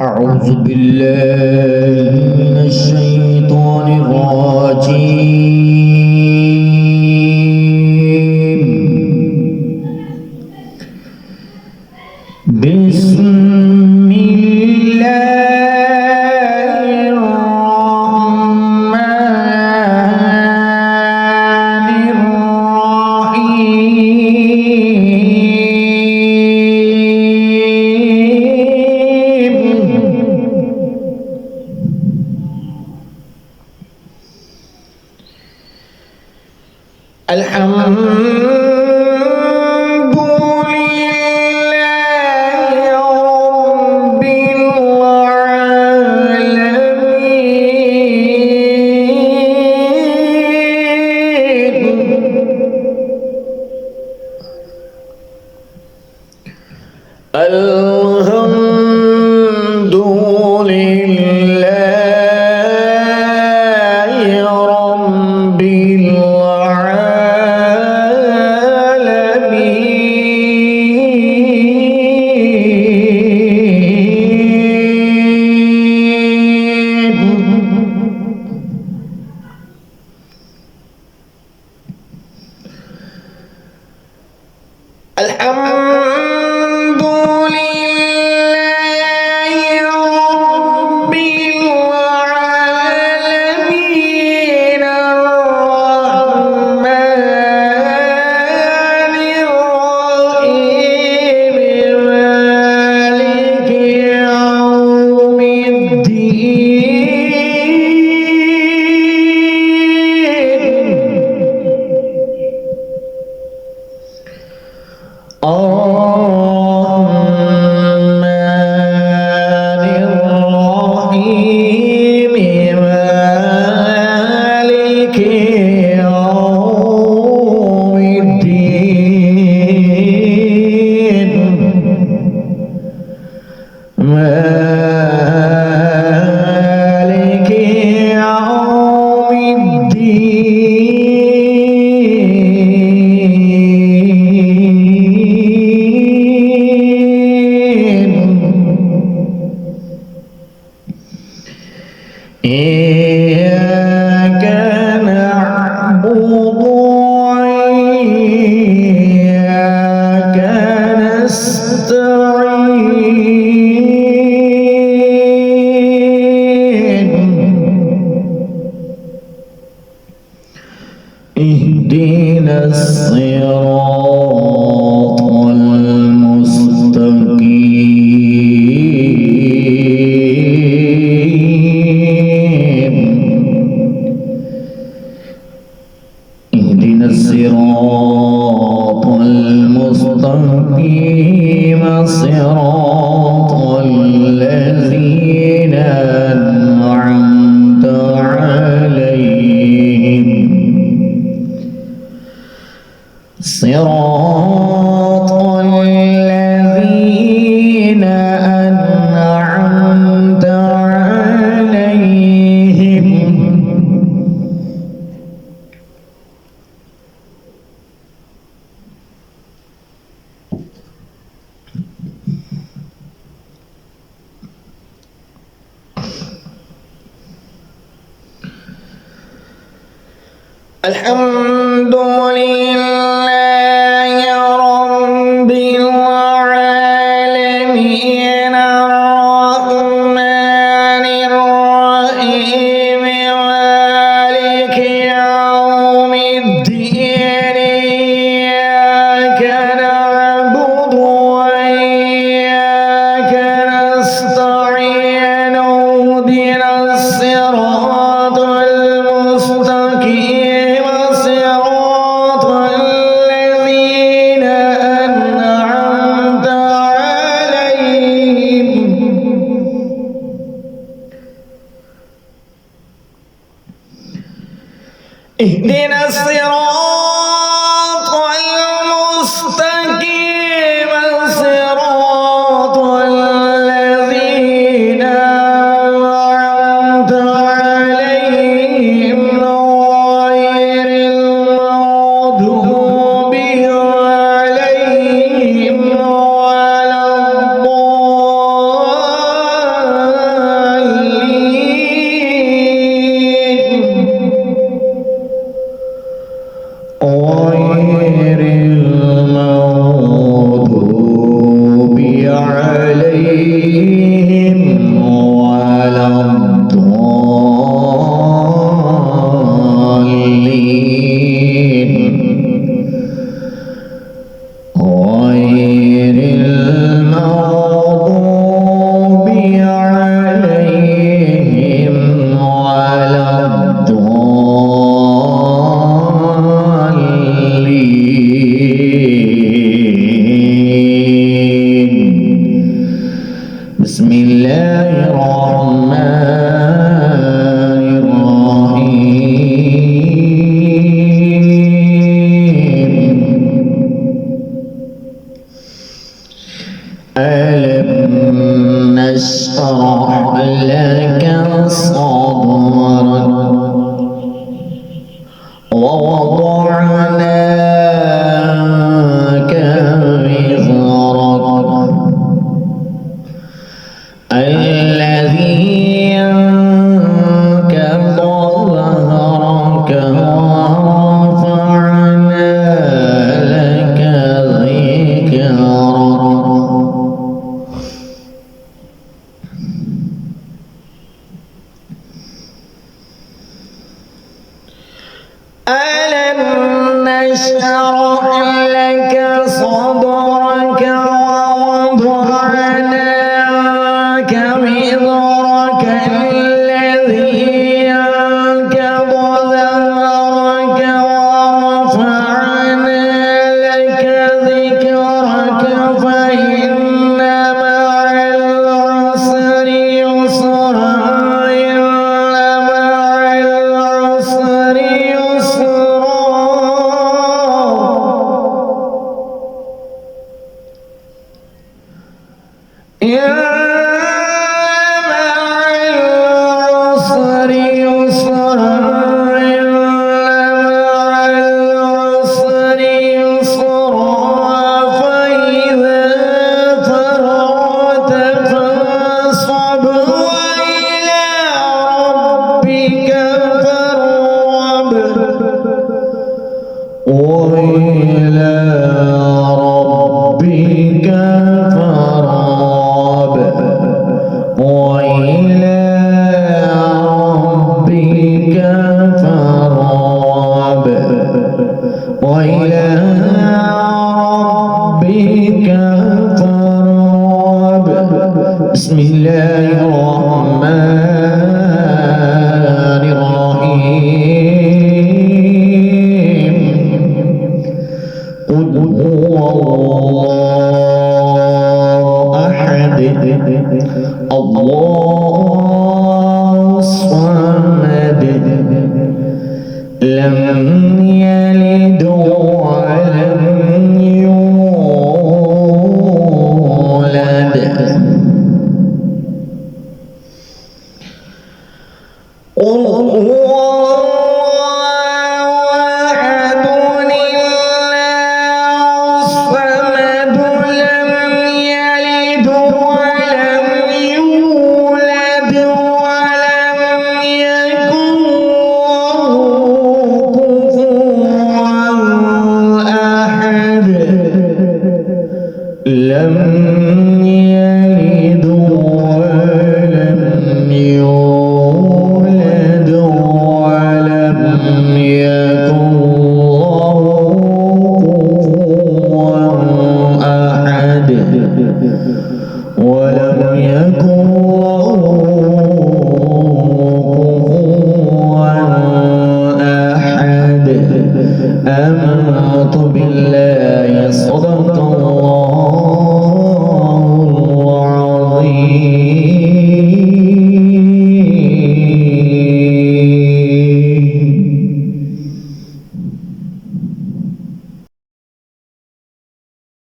أعوذ بالله من الشيطان الرجيم. بسم الله الرحمن الرحيم. الحمد الحمد لله رب العالمين. الحمد مالك يوم الدين. إياك نعبد وإياك نستعين. اهدنا الصراط المستقيم. اهدنا الصراط المستقيم صراط الذين أنعمت عليهم صراط الذين أنعمت عليهم الحمد لله رب العالمين الرحمن الرحيم مالك يوم الدين. إياك نعبد وإياك نستعين. اهدنا الصراط المستقيم صراط الذين أنعمت عليهم اهدنا الصراط المستقيم صراط الذين أنعمت عليهم غير المغضوب عليهم ولا الضالين. بسم الله الرحمن الرحيم ألم نشرح لك صدرك ووضعنا الذي ينقض ظهرك ورفعنا لك ذكرك ألم نشرح لك صدرك ووضعنا وزرك الذي أنقض ظهرك ورفعنا لك ذكرك فإن مع العسر يسرا إن مع العسر يسرا وإلى ربك فارغب وإلى ربك فارغب وإلى ربك فارغب بسم الله الرحمن الرحيم قل هو الله أحد الله الصمد لم يلد ولم يولد قل هو لم يلد ولم يولد ولم يكن له كفوا أحد ولم يكن له كفوا أحد آمنت بالله صدق الله العظيم